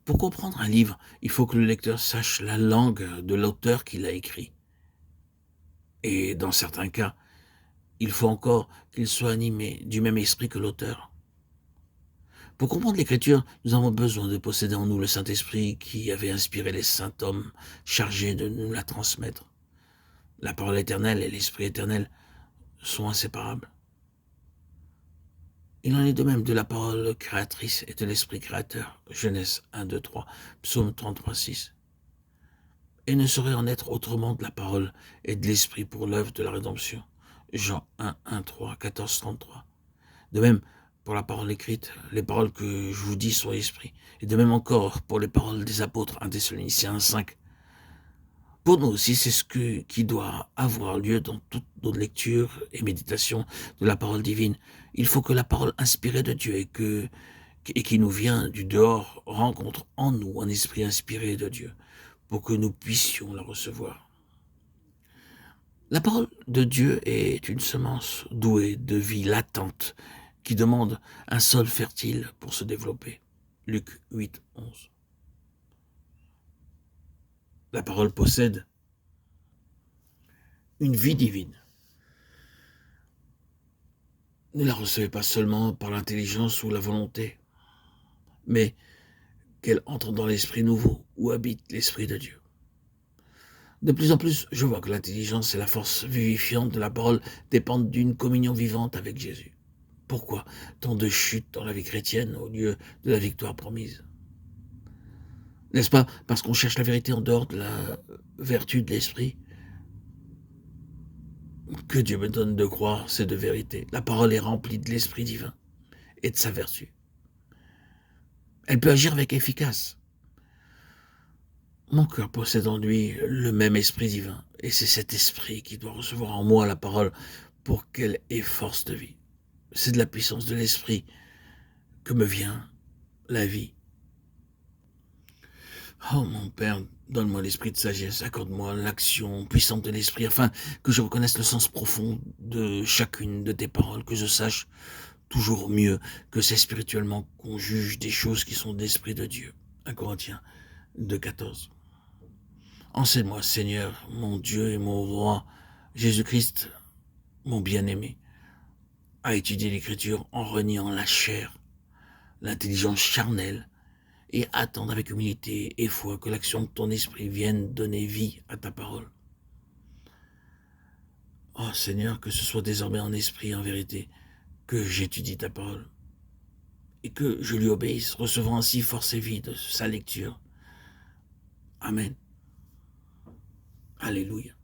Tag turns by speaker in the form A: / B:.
A: Pour comprendre un livre, il faut que le lecteur sache la langue de l'auteur qui l'a écrit. Et dans certains cas, il faut encore qu'il soit animé du même esprit que l'auteur. Pour comprendre l'Écriture, nous avons besoin de posséder en nous le Saint-Esprit qui avait inspiré les saints hommes chargés de nous la transmettre. La parole éternelle et l'Esprit éternel sont inséparables. Il en est de même de la parole créatrice et de l'Esprit créateur. Genèse 1, 2, 3, Psaume 33, 6. Et ne saurait en être autrement de la parole et de l'Esprit pour l'œuvre de la rédemption. Jean 1, 1, 3, 14, 33. De même, pour la parole écrite, les paroles que je vous dis sont esprit. Et de même encore pour les paroles des apôtres, 1 Thessaloniciens 5. Pour nous aussi, c'est qui doit avoir lieu dans toute notre lecture et méditation de la parole divine. Il faut que la parole inspirée de Dieu et qui nous vient du dehors rencontre en nous un esprit inspiré de Dieu pour que nous puissions la recevoir. La parole de Dieu est une semence douée de vie latente qui demande un sol fertile pour se développer. Luc 8, 11. La parole possède une vie divine. Ne la recevez pas seulement par l'intelligence ou la volonté, mais qu'elle entre dans l'esprit nouveau où habite l'Esprit de Dieu. De plus en plus, je vois que l'intelligence et la force vivifiante de la parole dépendent d'une communion vivante avec Jésus. Pourquoi tant de chutes dans la vie chrétienne au lieu de la victoire promise? N'est-ce pas parce qu'on cherche la vérité en dehors de la vertu de l'esprit que Dieu me donne de croire ces deux vérités? La parole est remplie de l'esprit divin et de sa vertu. Elle peut agir avec efficace. Mon cœur possède en lui le même esprit divin, et c'est cet esprit qui doit recevoir en moi la parole pour qu'elle ait force de vie. C'est de la puissance de l'esprit que me vient la vie. Oh mon Père, donne-moi l'esprit de sagesse, accorde-moi l'action puissante de l'esprit, afin que je reconnaisse le sens profond de chacune de tes paroles, que je sache toujours mieux que c'est spirituellement qu'on juge des choses qui sont d'esprit de Dieu. 1 Corinthiens 2, 14. Enseigne-moi, Seigneur, mon Dieu et mon roi, Jésus-Christ, mon bien-aimé, à étudier l'Écriture en reniant la chair, l'intelligence charnelle, et attendre avec humilité et foi que l'action de ton esprit vienne donner vie à ta parole. Oh Seigneur, que ce soit désormais en esprit et en vérité que j'étudie ta parole, et que je lui obéisse, recevant ainsi force et vie de sa lecture. Amen. Alléluia.